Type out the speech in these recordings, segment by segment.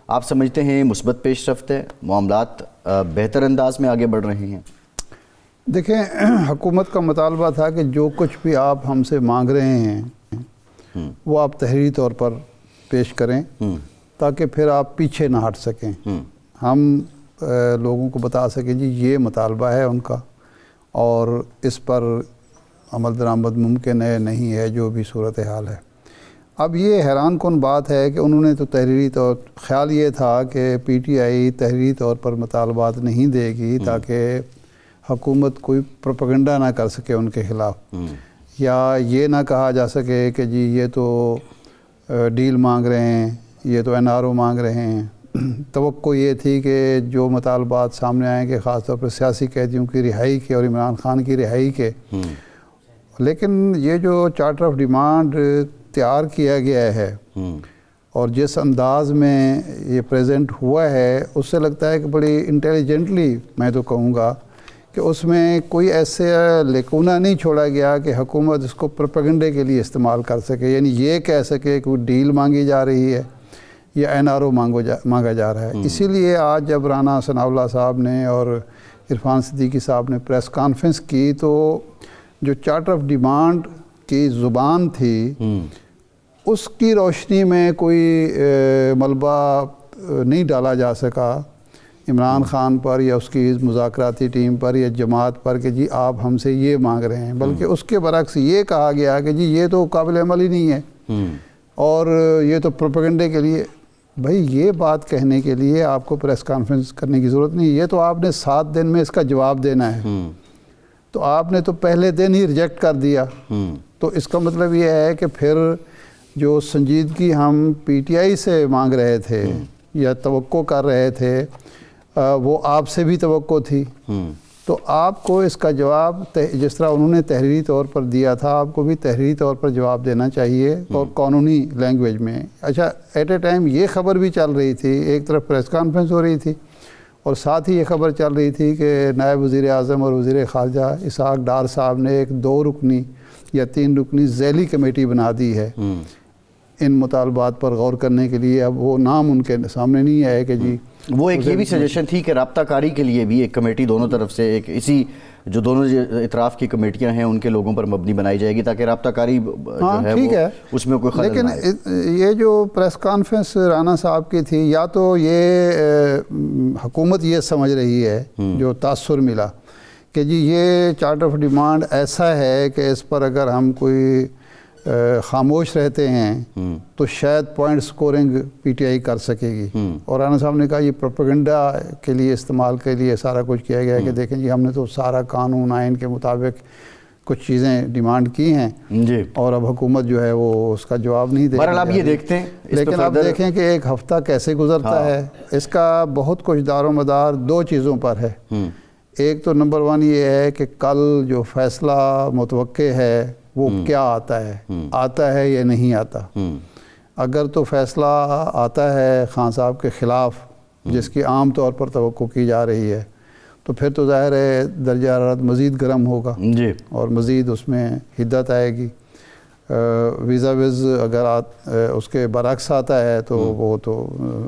آپ سمجھتے ہیں مثبت پیش رفت ہے، معاملات بہتر انداز میں آگے بڑھ رہے ہیں؟ دیکھیں، حکومت کا مطالبہ تھا کہ جو کچھ بھی آپ ہم سے مانگ رہے ہیں وہ آپ تحریری طور پر پیش کریں تاکہ پھر آپ پیچھے نہ ہٹ سکیں، ہم لوگوں کو بتا سکیں جی یہ مطالبہ ہے ان کا اور اس پر عمل درآمد ممکن ہے نہیں ہے، جو بھی صورتحال ہے۔ اب یہ حیران کن بات ہے کہ انہوں نے تو تحریری طور خیال یہ تھا کہ پی ٹی آئی تحریری طور پر مطالبات نہیں دے گی تاکہ حکومت کوئی پروپیگنڈا نہ کر سکے ان کے خلاف، یا یہ نہ کہا جا سکے کہ جی یہ تو ڈیل مانگ رہے ہیں، یہ تو این آر او مانگ رہے ہیں۔ توقع یہ تھی کہ جو مطالبات سامنے آئیں کہ خاص طور پر سیاسی قیدیوں کی رہائی کے اور عمران خان کی رہائی کے، لیکن یہ جو چارٹر آف ڈیمانڈ تیار کیا گیا ہے اور جس انداز میں یہ پریزنٹ ہوا ہے اس سے لگتا ہے کہ بڑی انٹیلیجنٹلی میں تو کہوں گا کہ اس میں کوئی ایسے لیکونہ نہیں چھوڑا گیا کہ حکومت اس کو پروپیگنڈے کے لیے استعمال کر سکے، یعنی یہ کہہ سکے کہ کوئی ڈیل مانگی جا رہی ہے یا این آر او مانگا جا رہا ہے۔ اسی لیے آج جب رانا ثناء اللہ صاحب نے اور عرفان صدیقی صاحب نے پریس کانفرنس کی تو جو چارٹر آف ڈیمانڈ کی زبان تھی اس کی روشنی میں کوئی ملبہ نہیں ڈالا جا سکا عمران خان پر یا اس کی مذاکراتی ٹیم پر یا جماعت پر کہ جی آپ ہم سے یہ مانگ رہے ہیں، بلکہ اس کے برعکس یہ کہا گیا کہ جی یہ تو قابل عمل ہی نہیں ہے اور یہ تو پروپیگنڈے کے لیے۔ بھائی یہ بات کہنے کے لیے آپ کو پریس کانفرنس کرنے کی ضرورت نہیں، یہ تو آپ نے 7 دن میں اس کا جواب دینا ہے، تو آپ نے تو پہلے دن ہی ریجیکٹ کر دیا۔ تو اس کا مطلب یہ ہے کہ پھر جو سنجیدگی ہم پی ٹی آئی سے مانگ رہے تھے یا توقع کر رہے تھے وہ آپ سے بھی توقع تھی، تو آپ کو اس کا جواب جس طرح انہوں نے تحریری طور پر دیا تھا آپ کو بھی تحریری طور پر جواب دینا چاہیے اور قانونی لینگویج میں۔ اچھا، ایٹ اے ٹائم یہ خبر بھی چل رہی تھی، ایک طرف پریس کانفرنس ہو رہی تھی اور ساتھ ہی یہ خبر چل رہی تھی کہ نائب وزیر اعظم اور وزیر خارجہ اسحاق ڈار صاحب نے ایک 2 رکنی یا 3 رکنی ذیلی کمیٹی بنا دی ہے ان مطالبات پر غور کرنے کے لیے۔ اب وہ نام ان کے سامنے نہیں ہے کہ جی وہ ایک یہ بھی سجیشن تھی کہ رابطہ کاری کے لیے بھی ایک کمیٹی دونوں طرف سے ایک اسی جو دونوں اطراف کی کمیٹیاں ہیں ان کے لوگوں پر مبنی بنائی جائے گی تاکہ رابطہ کاری جو ہے وہ اس میں کوئی خلل نہ آئے۔ لیکن یہ جو پریس کانفرنس رانا صاحب کی تھی، یا تو یہ حکومت یہ سمجھ رہی ہے جو تاثر ملا کہ جی یہ چارٹر آف ڈیمانڈ ایسا ہے کہ اس پر اگر ہم کوئی خاموش رہتے ہیں تو شاید point scoring P T I کر سکے گی، اور رانا صاحب نے کہا یہ پروپیگنڈا کے لیے استعمال کے لیے سارا کچھ کیا گیا ہے کہ دیکھیں جی ہم نے تو سارا قانون آئین کے مطابق کچھ چیزیں ڈیمانڈ کی ہیں اور اب حکومت جو ہے وہ اس کا جواب نہیں دے بہرحال آپ یہ دیکھتے ہیں، لیکن آپ دیکھیں کہ ایک ہفتہ کیسے گزرتا ہے۔ اس کا بہت کچھ دار و مدار 2 چیزوں پر ہے۔ ایک تو نمبر 1 یہ ہے کہ کل جو فیصلہ متوقع ہے وہ کیا آتا ہے یا نہیں آتا۔ اگر تو فیصلہ آتا ہے خان صاحب کے خلاف جس کی عام طور پر توقع کی جا رہی ہے تو پھر تو ظاہر ہے درجہ حرارت مزید گرم ہوگا اور مزید اس میں حدت آئے گی۔ ویزا اگر اس کے برعکس آتا ہے تو وہ تو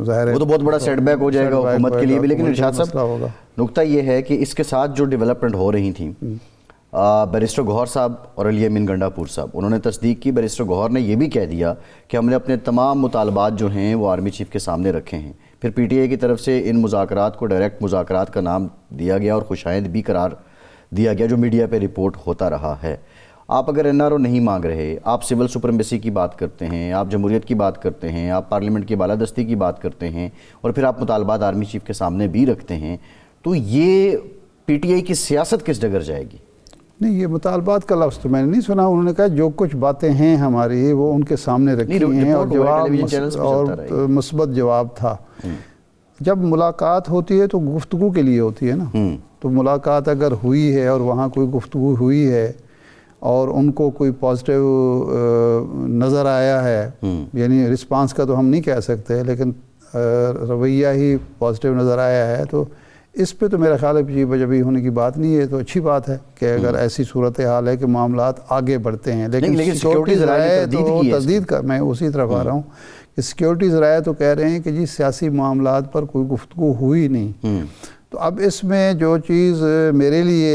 ظاہر ہے وہ تو بہت بڑا سیٹ بیک ہو جائے گا حکومت کے لیے بھی۔ لیکن ارشاد صاحب نقطہ یہ ہے کہ اس کے ساتھ جو ڈیولپمنٹ ہو رہی تھیں، بیرسٹر گوہر صاحب اور علی امین گنڈا پور صاحب انہوں نے تصدیق کی۔ بیرسٹر گوہر نے یہ بھی کہہ دیا کہ ہم نے اپنے تمام مطالبات جو ہیں وہ آرمی چیف کے سامنے رکھے ہیں۔ پھر پی ٹی آئی کی طرف سے ان مذاکرات کو ڈائریکٹ مذاکرات کا نام دیا گیا اور خوشائند بھی قرار دیا گیا جو میڈیا پہ رپورٹ ہوتا رہا ہے۔ آپ اگر این آر او نہیں مانگ رہے، آپ سول سپریمیسی کی بات کرتے ہیں، آپ جمہوریت کی بات کرتے ہیں، آپ پارلیمنٹ کی بالادستی کی بات کرتے ہیں اور پھر آپ مطالبات آرمی چیف کے سامنے بھی رکھتے ہیں، تو یہ پی ٹی آئی کی سیاست کس ڈگر جائے گی؟ نہیں، یہ مطالبات کا لفظ تو میں نے نہیں سنا۔ انہوں نے کہا جو کچھ باتیں ہیں ہماری وہ ان کے سامنے رکھی ہیں اور جواب اور مثبت جواب تھا۔ جب ملاقات ہوتی ہے تو گفتگو کے لیے ہوتی ہے نا، تو ملاقات اگر ہوئی ہے اور وہاں کوئی گفتگو ہوئی ہے اور ان کو کوئی پازیٹیو نظر آیا ہے، یعنی رسپانس کا تو ہم نہیں کہہ سکتے لیکن رویہ ہی پازیٹیو نظر آیا ہے، تو اس پہ تو میرا خیال ہے جی بجبی ہونے کی بات نہیں ہے، تو اچھی بات ہے کہ اگر ایسی صورتحال ہے کہ معاملات آگے بڑھتے ہیں۔ لیکن سیکورٹی ذرائع تو تجدید کا میں اسی طرف آ رہا ہوں کہ سیکیورٹی ذرائع تو کہہ رہے ہیں کہ جی سیاسی معاملات پر کوئی گفتگو ہوئی نہیں. تو اب اس میں جو چیز میرے لیے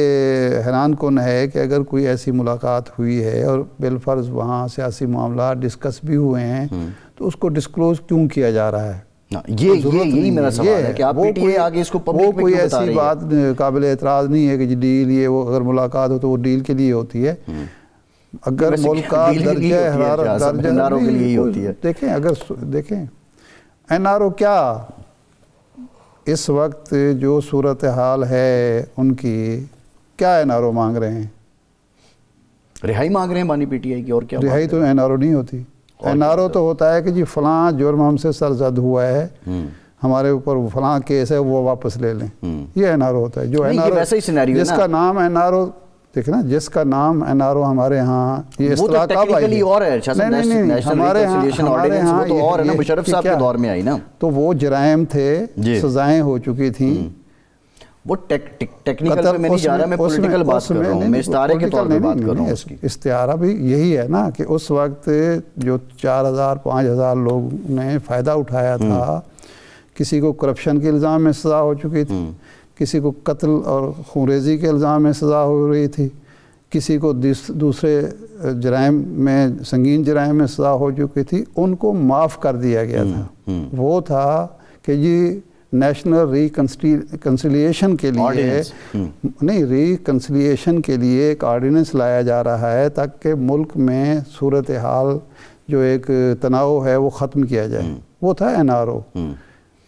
حیران کن ہے کہ اگر کوئی ایسی ملاقات ہوئی ہے اور بالفرض وہاں سیاسی معاملات ڈسکس بھی ہوئے ہیں تو اس کو ڈسکلوز کیوں کیا جا رہا ہے؟ یہی میرا سوال ہے کہ آپ پی ٹی اے آگے اس کو پبلک میں کوئی کیوں بتا ایسی رہی ہے؟ بات قابل اعتراض نہیں ہے کہ جی ڈیل یہ وہ اگر ملاقات ہو تو وہ ڈیل کے لیے ہوتی ہے. اگر ملک کا درجہ حرارت دیکھیں این آر او کیا اس وقت جو صورتحال ہے ان کی کیا این آر او مانگ رہے ہیں؟ رہائی مانگ رہے ہیں بانی پی ٹی آئی کی. اور کیا رہائی تو این آر او نہیں ہوتی. این آر او تو ہوتا ہے کہ جی فلاں جرم ہم سے سرزد ہوا ہے, ہمارے اوپر فلاں کیس ہے, وہ واپس لے لیں. یہ این آر او ہوتا ہے. جو این آر او جس کا نام این آر او دیکھیں نا, جس کا نام این آر او ہمارے ہاں یہ اصطلاح کب آئی ہے؟ نہیں ہمارے ہاں تو اور ہے نا, مشرف صاحب کے دور میں آئی نا. تو وہ جرائم تھے, سزائیں ہو چکی تھیں. وہ ٹیکنیکل میں نہیں جا رہا, میں پولیٹیکل بات کر رہا ہوں, میں استعارے کے طور پہ بات کر رہا ہوں. اس کی استعارہ بھی یہی ہے نا کہ اس وقت جو 4,000-5,000 لوگ نے فائدہ اٹھایا تھا, کسی کو کرپشن کے الزام میں سزا ہو چکی تھی, کسی کو قتل اور خونریزی کے الزام میں سزا ہو رہی تھی, کسی کو دوسرے جرائم میں سنگین جرائم میں سزا ہو چکی تھی, ان کو معاف کر دیا گیا تھا. وہ تھا کہ جی نیشنل ریکنسیلیشن کے لیے ریکنسیلیشن کے لیے ایک آرڈیننس لایا جا رہا ہے تاکہ ملک میں صورتحال جو ایک تناؤ ہے وہ ختم کیا جائے. وہ تھا این آر او.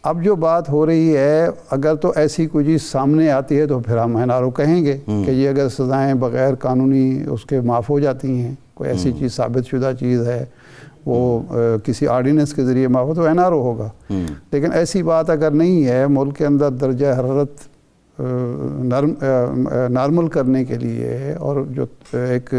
اب جو بات ہو رہی ہے, اگر تو ایسی کوئی چیز سامنے آتی ہے تو پھر ہم این آر او کہیں گے کہ یہ اگر سزائیں بغیر قانونی اس کے معاف ہو جاتی ہیں, کوئی ایسی چیز ثابت شدہ چیز ہے وہ کسی آرڈیننس کے ذریعے معاف ہو تو این آر او ہوگا. لیکن ایسی بات اگر نہیں ہے, ملک کے اندر درجہ حرارت نارمل کرنے کے لیے اور جو ایک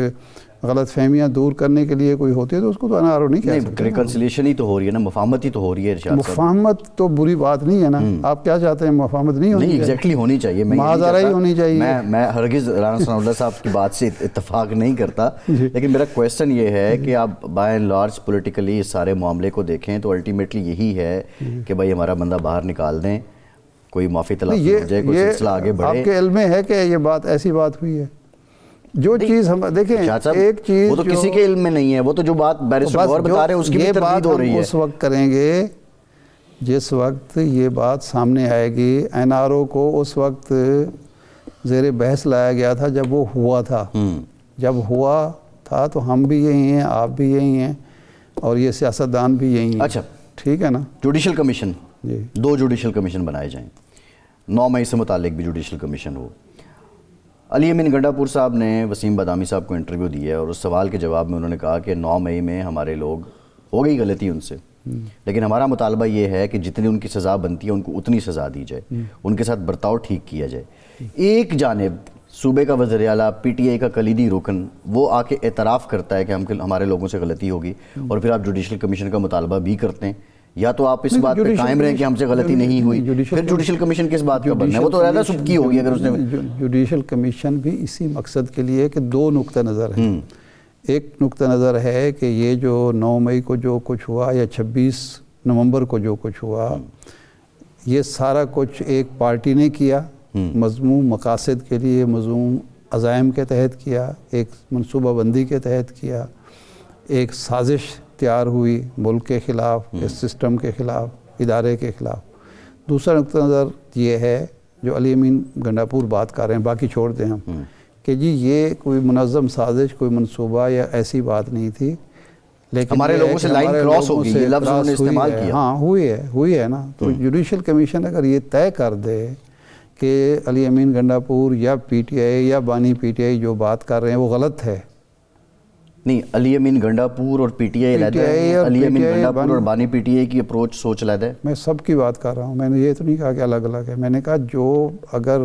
غلط فہمیاں دور کرنے کے لیے کوئی ہوتی ہے تو اس کو تو این آر او نہیں کہہ سکتے. ریکنسیلیشن ہی تو ہو رہی ہے نا, مفاہمت ہی تو ہو رہی ہے. مفاہمت تو بری بات نہیں ہے نا. آپ کیا چاہتے ہیں؟ مفاہمت نہیں ہونی چاہیے. ایگزیکٹلی ہونی چاہیے. معاذرہ ہی ہونی چاہیے. میں ہرگز رانا ثناء اللہ صاحب کی بات سے اتفاق نہیں کرتا, لیکن میرا کویسچن یہ ہے کہ آپ بائی اینڈ لارج پولیٹیکلی اس سارے معاملے کو دیکھیں تو الٹیمیٹلی یہی ہے کہ بھائی ہمارا بندہ باہر نکال دیں, کوئی معافی تلافی ہو جائے, کوئی سلسلہ آگے بڑھے. آپ کے علم میں ہے کہ یہ بات ایسی بات ہوئی ہے؟ جو چیز ہم دیکھیں ایک چیز وہ تو کسی کے علم میں نہیں ہے, وہ تو جو بات بیرسٹر غور بتا رہے ہیں اس کی بھی تردید ہو رہی ہے. اس وقت کریں گے جس وقت یہ بات سامنے آئے گی. این آر او کو اس وقت زیر بحث لایا گیا تھا جب وہ ہوا تھا. جب ہوا تھا تو ہم بھی یہی ہیں, آپ بھی یہی ہیں, اور یہ سیاستدان بھی یہی ہیں. اچھا ٹھیک ہے نا. جوڈیشل کمیشن, 2 جوڈیشل کمیشن بنائے جائیں, 9 مئی سے متعلق بھی جوڈیشل کمیشن ہو. علی امین گنڈا پور صاحب نے وسیم بادامی صاحب کو انٹرویو دی ہے اور اس سوال کے جواب میں انہوں نے کہا کہ 9 مئی میں ہمارے لوگ ہو گئی غلطی ان سے, لیکن ہمارا مطالبہ یہ ہے کہ جتنی ان کی سزا بنتی ہے ان کو اتنی سزا دی جائے, ان کے ساتھ برتاؤ ٹھیک کیا جائے. ایک جانب صوبے کا وزیر اعلیٰ, پی ٹی آئی کا کلیدی رکن, وہ آ کے اعتراف کرتا ہے کہ ہمارے لوگوں سے غلطی ہوگی, اور پھر آپ جوڈیشل کمیشن کا مطالبہ بھی کرتے ہیں. یا تو آپ اس بات پہ قائم رہیں کہ ہم سے غلطی نہیں ہوئی, پھر جوڈیشل کمیشن کس بات کا بننا ہے؟ وہ تو علیحدہ سبکی ہوگی اگر اس نے. جوڈیشل کمیشن بھی اسی مقصد کے لیے کہ 2 نقطہ نظر ہیں. ایک نقطہ نظر ہے کہ یہ جو 9 مئی کو جو کچھ ہوا یا 26 نومبر کو جو کچھ ہوا, یہ سارا کچھ ایک پارٹی نے کیا, مضمون مقاصد کے لیے, مضمون عزائم کے تحت کیا, ایک منصوبہ بندی کے تحت کیا, ایک سازش تیار ہوئی ملک کے خلاف, اس سسٹم کے خلاف, ادارے کے خلاف. دوسرا نقطہ نظر یہ ہے جو علی امین گنڈا پور بات کر رہے ہیں, باقی چھوڑ دیں ہم, کہ جی یہ کوئی منظم سازش, کوئی منصوبہ یا ایسی بات نہیں تھی, لیکن ہمارے لوگوں سے لائن کراس ہو گئی, یہ لفظ انہوں نے استعمال کیا. ہاں ہوئی ہے نا. تو جوڈیشل کمیشن اگر یہ طے کر دے کہ علی امین گنڈا پور یا پی ٹی آئی یا بانی پی ٹی آئی جو بات کر رہے ہیں وہ غلط ہے. نہیں, علی امین گنڈا پور اور پی ٹی آئی علیحدہ ہے, علی امین گنڈا پور اور بانی پی ٹی آئی کی اپروچ سوچ علیحدہ ہے. میں سب کی بات کر رہا ہوں, میں نے یہ تو نہیں کہا کہ الگ الگ ہے. میں نے کہا جو اگر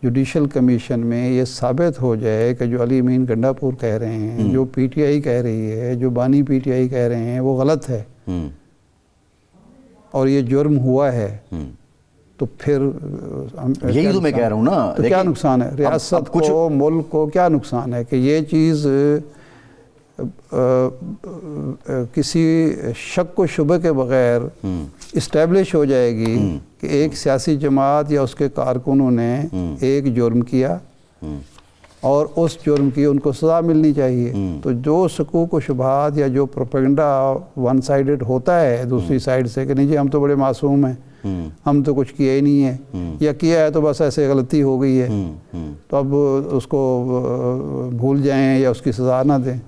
جوڈیشل کمیشن میں یہ ثابت ہو جائے کہ جو علی امین گنڈا پور کہہ رہے ہیں, جو پی ٹی آئی کہہ رہی ہے, جو بانی پی ٹی آئی کہہ رہے ہیں وہ غلط ہے, اور یہ جرم ہوا ہے, تو پھر یہی تو میں کہہ رہا ہوں نا. تو کیا نقصان ہے ریاست کو, ملک کو, کیا نقصان ہے کہ یہ چیز کسی شک و شبہ کے بغیر اسٹیبلش ہو جائے گی کہ ایک سیاسی جماعت یا اس کے کارکنوں نے ایک جرم کیا اور اس جرم کی ان کو سزا ملنی چاہیے، تو جو شکوک و شبہات یا جو پروپیگنڈا ون سائیڈڈ ہوتا ہے دوسری سائیڈ سے کہ نہیں جی ہم تو بڑے معصوم ہیں، ہم تو کچھ کیا ہی نہیں ہے، یا کیا ہے تو بس ایسے غلطی ہو گئی ہے، تو اب اس کو بھول جائیں یا اس کی سزا نہ دیں۔